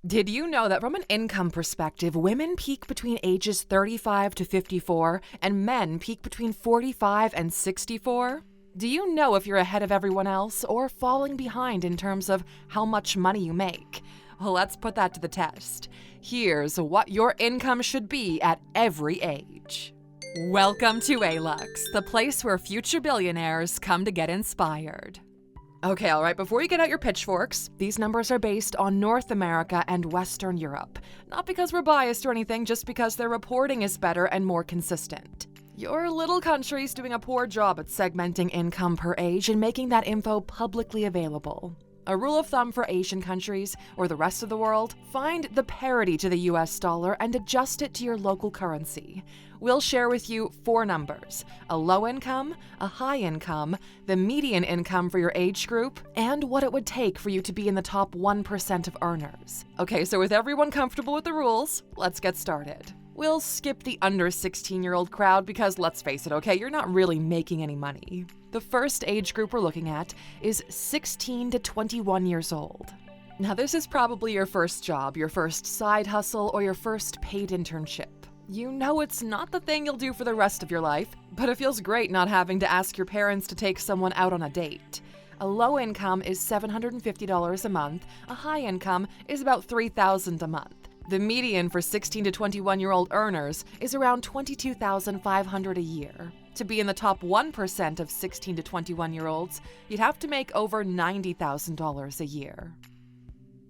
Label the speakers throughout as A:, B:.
A: Did you know that from an income perspective, women peak between ages 35 to 54 and men peak between 45 and 64? Do you know if you're ahead of everyone else or falling behind in terms of how much money you make? Well, let's put that to the test. Here's what your income should be at every age. Welcome to Alux, the place where future billionaires come to get inspired. Okay, all right, before you get out your pitchforks, these numbers are based on North America and Western Europe. Not because we're biased or anything, just because their reporting is better and more consistent. Your little country's doing a poor job at segmenting income per age and making that info publicly available. A rule of thumb for Asian countries, or the rest of the world, find the parity to the US dollar and adjust it to your local currency. We'll share with you 4 numbers: a low income, a high income, the median income for your age group, and what it would take for you to be in the top 1% of earners. Okay, so with everyone comfortable with the rules, let's get started. We'll skip the under 16-year-old crowd because, let's face it, okay, you're not really making any money. The first age group we're looking at is 16 to 21 years old. Now, this is probably your first job, your first side hustle, or your first paid internship. You know it's not the thing you'll do for the rest of your life, but it feels great not having to ask your parents to take someone out on a date. A low income is $750 a month, a high income is about $3,000 a month. The median for 16 to 21-year-old earners is around $22,500 a year. To be in the top 1% of 16 to 21-year-olds, you'd have to make over $90,000 a year.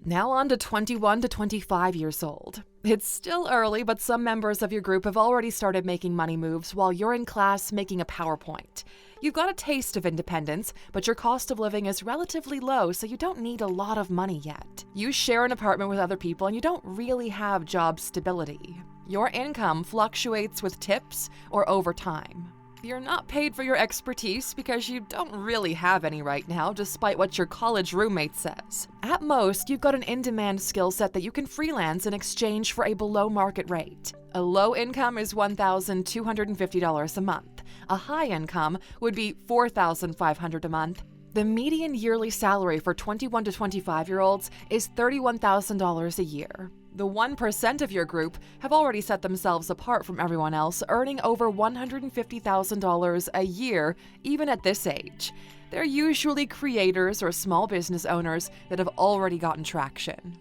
A: Now on to 21 to 25 years old. It's still early, but some members of your group have already started making money moves while you're in class making a PowerPoint. You've got a taste of independence, but your cost of living is relatively low, so you don't need a lot of money yet. You share an apartment with other people and you don't really have job stability. Your income fluctuates with tips or overtime. You're not paid for your expertise because you don't really have any right now, despite what your college roommate says. At most, you've got an in-demand skill set that you can freelance in exchange for a below-market rate. A low income is $1,250 a month. A high income would be $4,500 a month. The median yearly salary for 21 to 25-year-olds is $31,000 a year. The 1% of your group have already set themselves apart from everyone else, earning over $150,000 a year, even at this age. They're usually creators or small business owners that have already gotten traction.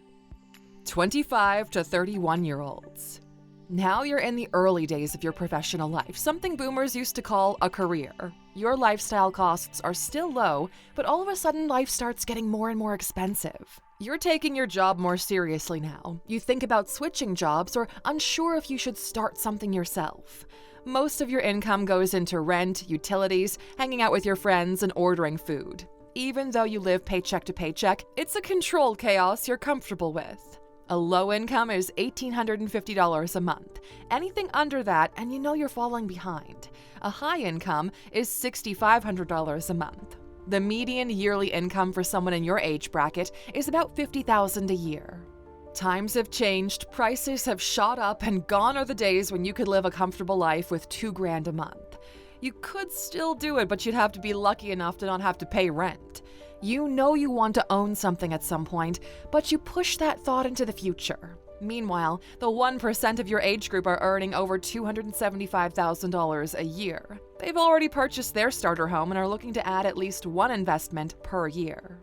A: 25 to 31-year-olds. Now you're in the early days of your professional life, something boomers used to call a career. Your lifestyle costs are still low, but all of a sudden life starts getting more and more expensive. You're taking your job more seriously now. You think about switching jobs or unsure if you should start something yourself. Most of your income goes into rent, utilities, hanging out with your friends, and ordering food. Even though you live paycheck to paycheck, it's a controlled chaos you're comfortable with. A low income is $1,850 a month. Anything under that, and you know you're falling behind. A high income is $6,500 a month. The median yearly income for someone in your age bracket is about $50,000 a year. Times have changed, prices have shot up, and gone are the days when you could live a comfortable life with $2,000 a month. You could still do it, but you'd have to be lucky enough to not have to pay rent. You know you want to own something at some point, but you push that thought into the future. Meanwhile, the 1% of your age group are earning over $275,000 a year. They've already purchased their starter home and are looking to add at least one investment per year.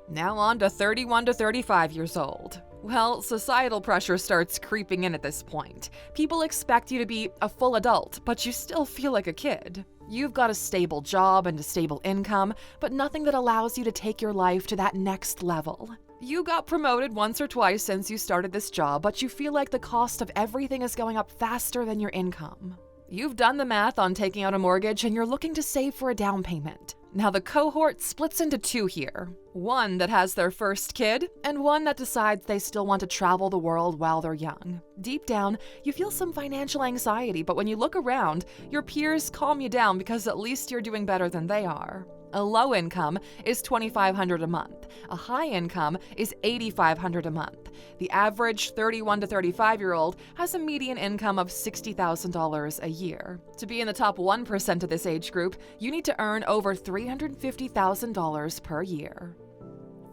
A: Now on to 31 to 35 years old. Well, societal pressure starts creeping in at this point. People expect you to be a full adult, but you still feel like a kid. You've got a stable job and a stable income, but nothing that allows you to take your life to that next level. You got promoted once or twice since you started this job, but you feel like the cost of everything is going up faster than your income. You've done the math on taking out a mortgage and you're looking to save for a down payment. Now the cohort splits into 2 here. One that has their first kid, and one that decides they still want to travel the world while they're young. Deep down, you feel some financial anxiety, but when you look around, your peers calm you down because at least you're doing better than they are. A low income is $2,500 a month. A high income is $8,500 a month. The average 31 to 35-year-old has a median income of $60,000 a year. To be in the top 1% of this age group, you need to earn over $350,000 per year.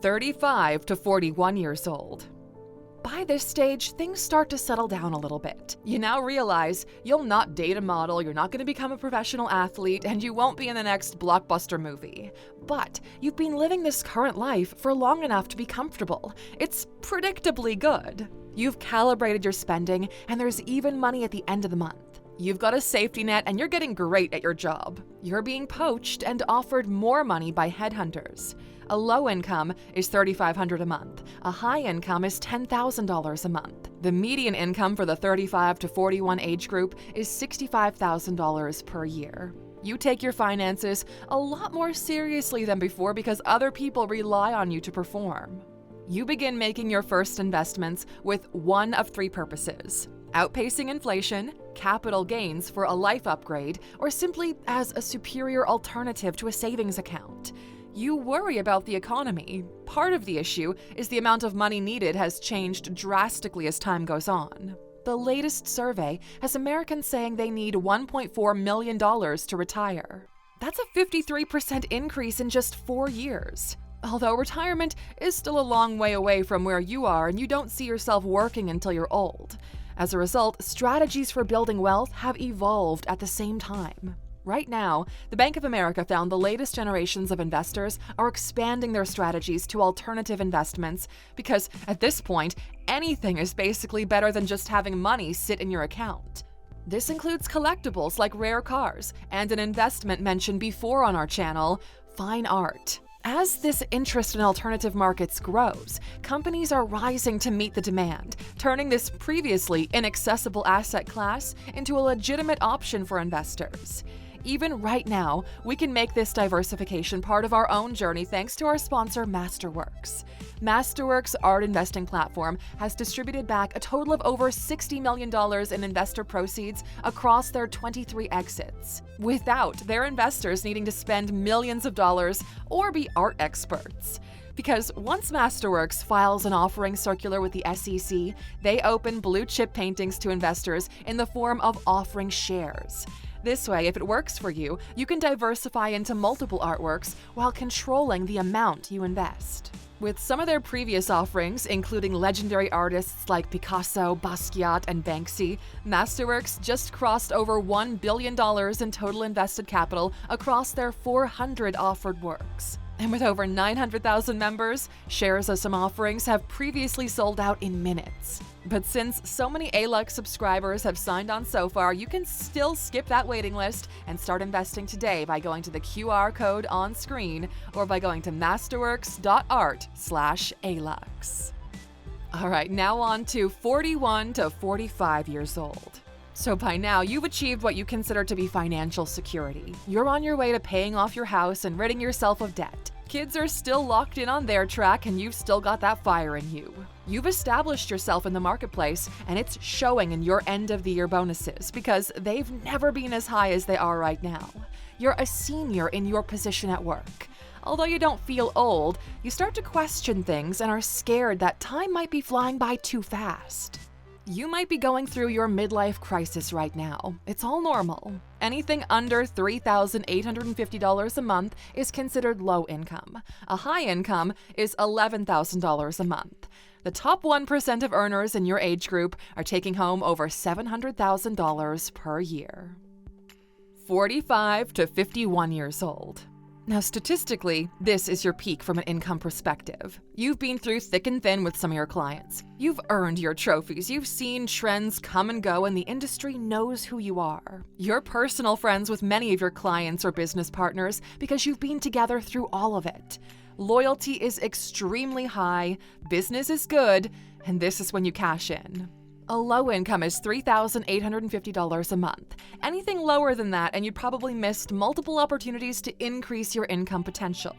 A: 35 to 41 years old. By this stage, things start to settle down a little bit. You now realize you'll not date a model, you're not going to become a professional athlete, and you won't be in the next blockbuster movie. But you've been living this current life for long enough to be comfortable. It's predictably good. You've calibrated your spending, and there's even money at the end of the month. You've got a safety net and you're getting great at your job. You're being poached and offered more money by headhunters. A low income is $3,500 a month. A high income is $10,000 a month. The median income for the 35 to 41 age group is $65,000 per year. You take your finances a lot more seriously than before because other people rely on you to perform. You begin making your first investments with one of three purposes: outpacing inflation, capital gains for a life upgrade, or simply as a superior alternative to a savings account. You worry about the economy. Part of the issue is the amount of money needed has changed drastically as time goes on. The latest survey has Americans saying they need $1.4 million to retire. That's a 53% increase in just 4 years. Although retirement is still a long way away from where you are and you don't see yourself working until you're old. As a result, strategies for building wealth have evolved at the same time. Right now, the Bank of America found the latest generations of investors are expanding their strategies to alternative investments because, at this point, anything is basically better than just having money sit in your account. This includes collectibles like rare cars and an investment mentioned before on our channel, fine art. As this interest in alternative markets grows, companies are rising to meet the demand, turning this previously inaccessible asset class into a legitimate option for investors. Even right now, we can make this diversification part of our own journey thanks to our sponsor, Masterworks. Masterworks' art investing platform has distributed back a total of over $60 million in investor proceeds across their 23 exits, without their investors needing to spend millions of dollars or be art experts. Because once Masterworks files an offering circular with the SEC, they open blue chip paintings to investors in the form of offering shares. This way, if it works for you, you can diversify into multiple artworks while controlling the amount you invest. With some of their previous offerings, including legendary artists like Picasso, Basquiat, and Banksy, Masterworks just crossed over $1 billion in total invested capital across their 400 offered works. And with over 900,000 members, shares of some offerings have previously sold out in minutes. But since so many Alux subscribers have signed on so far, you can still skip that waiting list and start investing today by going to the QR code on screen or by going to masterworks.art/Alux. All right, now on to 41 to 45 years old. So by now, you've achieved what you consider to be financial security. You're on your way to paying off your house and ridding yourself of debt. Kids are still locked in on their track and you've still got that fire in you. You've established yourself in the marketplace and it's showing in your end-of-the-year bonuses because they've never been as high as they are right now. You're a senior in your position at work. Although you don't feel old, you start to question things and are scared that time might be flying by too fast. You might be going through your midlife crisis right now. It's all normal. Anything under $3,850 a month is considered low income. A high income is $11,000 a month. The top 1% of earners in your age group are taking home over $700,000 per year. 45 to 51 years old. Now, statistically, this is your peak from an income perspective. You've been through thick and thin with some of your clients. You've earned your trophies. You've seen trends come and go, and the industry knows who you are. You're personal friends with many of your clients or business partners because you've been together through all of it. Loyalty is extremely high, business is good, and this is when you cash in. A low income is $3,850 a month. Anything lower than that, and you probably missed multiple opportunities to increase your income potential.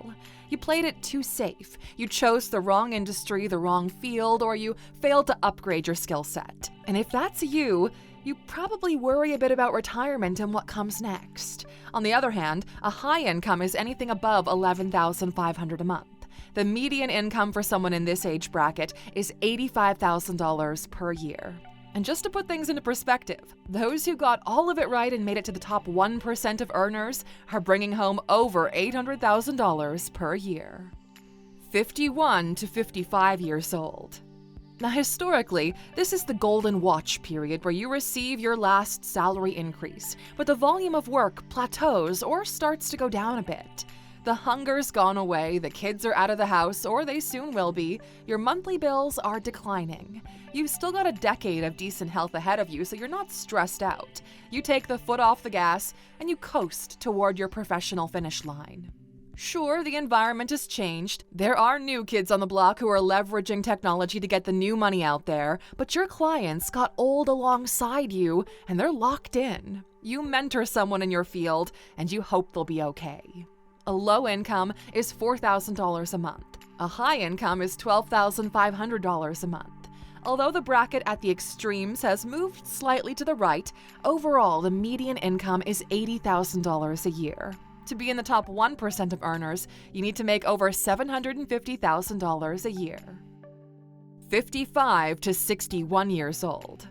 A: You played it too safe. You chose the wrong industry, the wrong field, or you failed to upgrade your skill set. And if that's you, you probably worry a bit about retirement and what comes next. On the other hand, a high income is anything above $11,500 a month. The median income for someone in this age bracket is $85,000 per year. And just to put things into perspective, those who got all of it right and made it to the top 1% of earners are bringing home over $800,000 per year. 51 to 55 years old. Now, historically, this is the golden watch period where you receive your last salary increase, but the volume of work plateaus or starts to go down a bit. The hunger's gone away, the kids are out of the house, or they soon will be, your monthly bills are declining. You've still got a decade of decent health ahead of you, so you're not stressed out. You take the foot off the gas, and you coast toward your professional finish line. Sure, the environment has changed. There are new kids on the block who are leveraging technology to get the new money out there, but your clients got old alongside you, and they're locked in. You mentor someone in your field, and you hope they'll be okay. A low income is $4,000 a month. A high income is $12,500 a month. Although the bracket at the extremes has moved slightly to the right, overall the median income is $80,000 a year. To be in the top 1% of earners, you need to make over $750,000 a year. 55 to 61 years old.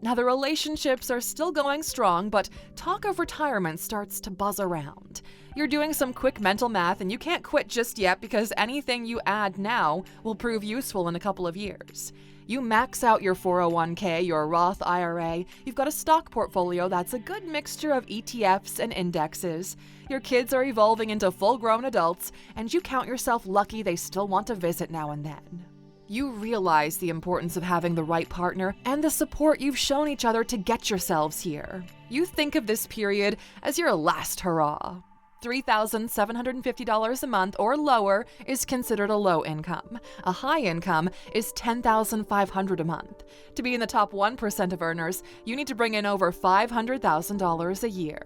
A: Now, the relationships are still going strong, but talk of retirement starts to buzz around. You're doing some quick mental math, and you can't quit just yet because anything you add now will prove useful in a couple of years. You max out your 401k, your Roth IRA, you've got a stock portfolio that's a good mixture of ETFs and indexes. Your kids are evolving into full-grown adults, and you count yourself lucky they still want to visit now and then. You realize the importance of having the right partner and the support you've shown each other to get yourselves here. You think of this period as your last hurrah. $3,750 a month or lower is considered a low income. A high income is $10,500 a month. To be in the top 1% of earners, you need to bring in over $500,000 a year.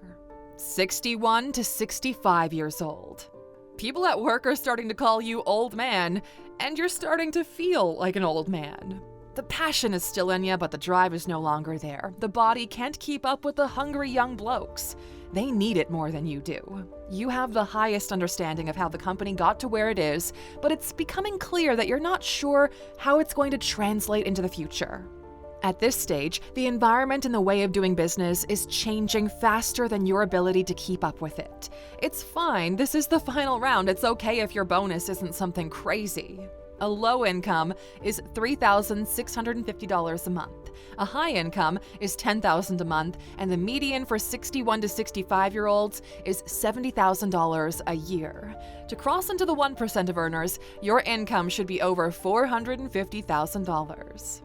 A: 61 to 65 years old. People at work are starting to call you old man, and you're starting to feel like an old man. The passion is still in you, but the drive is no longer there. The body can't keep up with the hungry young blokes. They need it more than you do. You have the highest understanding of how the company got to where it is, but it's becoming clear that you're not sure how it's going to translate into the future. At this stage, the environment and the way of doing business is changing faster than your ability to keep up with it. It's fine, this is the final round, it's okay if your bonus isn't something crazy. A low income is $3,650 a month. A high income is $10,000 a month, and the median for 61 to 65-year-olds is $70,000 a year. To cross into the 1% of earners, your income should be over $450,000.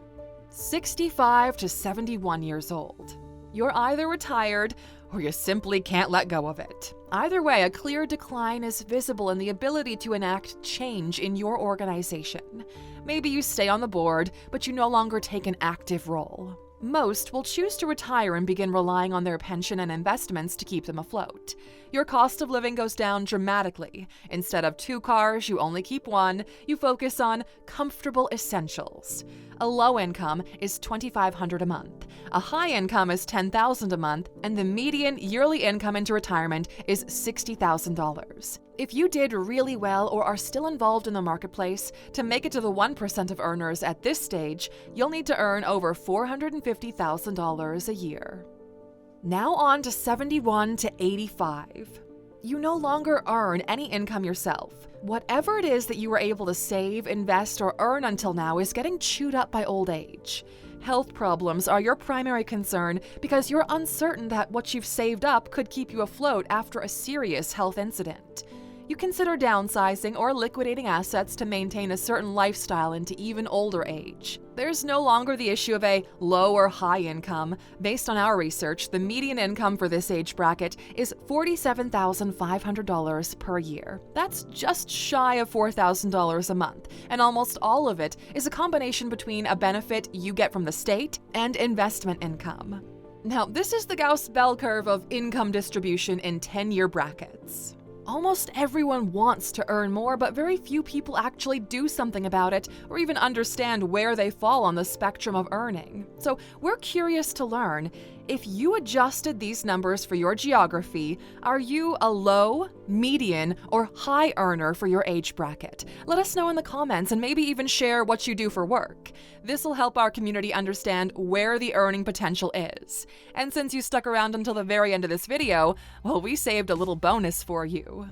A: 65 to 71 years old. You're either retired or you simply can't let go of it. Either way, a clear decline is visible in the ability to enact change in your organization. Maybe you stay on the board, but you no longer take an active role. Most will choose to retire and begin relying on their pension and investments to keep them afloat. Your cost of living goes down dramatically. Instead of 2 cars, you only keep 1. You focus on comfortable essentials. A low income is $2,500 a month. A high income is $10,000 a month, and the median yearly income into retirement is $60,000. If you did really well or are still involved in the marketplace, to make it to the 1% of earners at this stage, you'll need to earn over $450,000 a year. Now on to 71 to 85. You no longer earn any income yourself. Whatever it is that you were able to save, invest, or earn until now is getting chewed up by old age. Health problems are your primary concern because you're uncertain that what you've saved up could keep you afloat after a serious health incident. You consider downsizing or liquidating assets to maintain a certain lifestyle into even older age. There's no longer the issue of a low or high income. Based on our research, the median income for this age bracket is $47,500 per year. That's just shy of $4,000 a month, and almost all of it is a combination between a benefit you get from the state and investment income. Now, this is the Gauss bell curve of income distribution in 10-year brackets. Almost everyone wants to earn more, but very few people actually do something about it or even understand where they fall on the spectrum of earning. So we're curious to learn, if you adjusted these numbers for your geography, are you a low, median, or high earner for your age bracket? Let us know in the comments and maybe even share what you do for work. This will help our community understand where the earning potential is. And since you stuck around until the very end of this video, well, we saved a little bonus for you.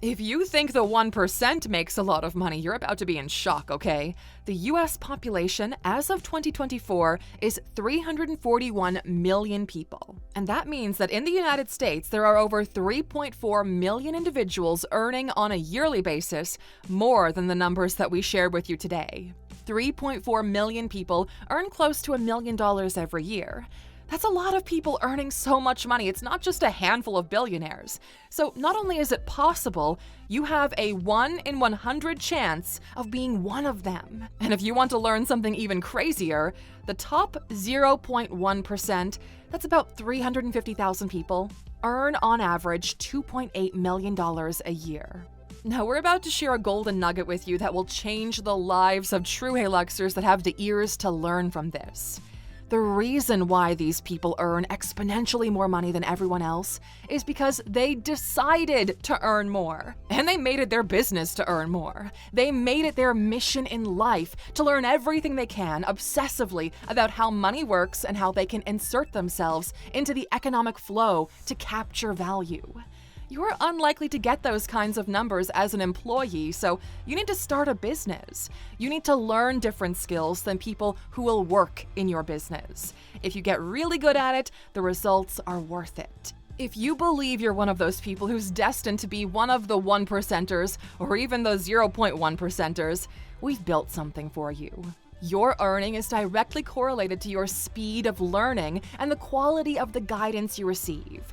A: If you think the 1% makes a lot of money, you're about to be in shock, okay? The US population, as of 2024, is 341 million people. And that means that in the United States, there are over 3.4 million individuals earning on a yearly basis more than the numbers that we shared with you today. 3.4 million people earn close to $1 million every year. That's a lot of people earning so much money. It's not just a handful of billionaires. So not only is it possible, you have a 1 in 100 chance of being one of them. And if you want to learn something even crazier, the top 0.1%, that's about 350,000 people, earn on average $2.8 million a year. Now, we're about to share a golden nugget with you that will change the lives of true Aluxers that have the ears to learn from this. The reason why these people earn exponentially more money than everyone else is because they decided to earn more. And they made it their business to earn more. They made it their mission in life to learn everything they can obsessively about how money works and how they can insert themselves into the economic flow to capture value. You're unlikely to get those kinds of numbers as an employee, so you need to start a business. You need to learn different skills than people who will work in your business. If you get really good at it, the results are worth it. If you believe you're one of those people who's destined to be one of the 1%ers or even the 0.1%ers, we've built something for you. Your earning is directly correlated to your speed of learning and the quality of the guidance you receive.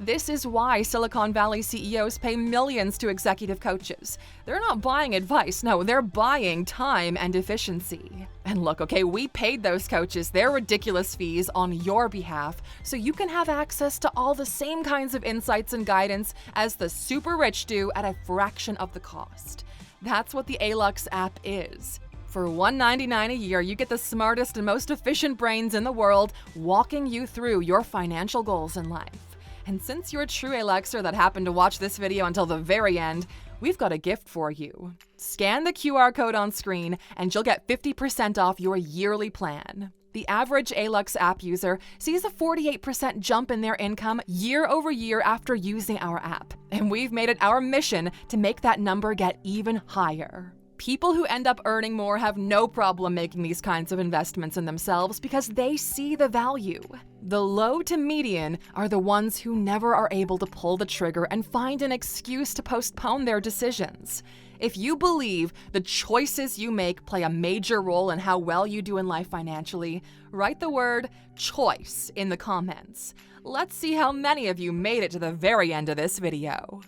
A: This is why Silicon Valley CEOs pay millions to executive coaches. They're not buying advice, no, they're buying time and efficiency. And look, okay, we paid those coaches their ridiculous fees on your behalf so you can have access to all the same kinds of insights and guidance as the super rich do at a fraction of the cost. That's what the Alux app is. For $199 a year, you get the smartest and most efficient brains in the world walking you through your financial goals in life. And since you're a true Aluxer that happened to watch this video until the very end, we've got a gift for you. Scan the QR code on screen and you'll get 50% off your yearly plan. The average Alux app user sees a 48% jump in their income year over year after using our app. And we've made it our mission to make that number get even higher. People who end up earning more have no problem making these kinds of investments in themselves because they see the value. The low to median are the ones who never are able to pull the trigger and find an excuse to postpone their decisions. If you believe the choices you make play a major role in how well you do in life financially, write the word choice in the comments. Let's see how many of you made it to the very end of this video.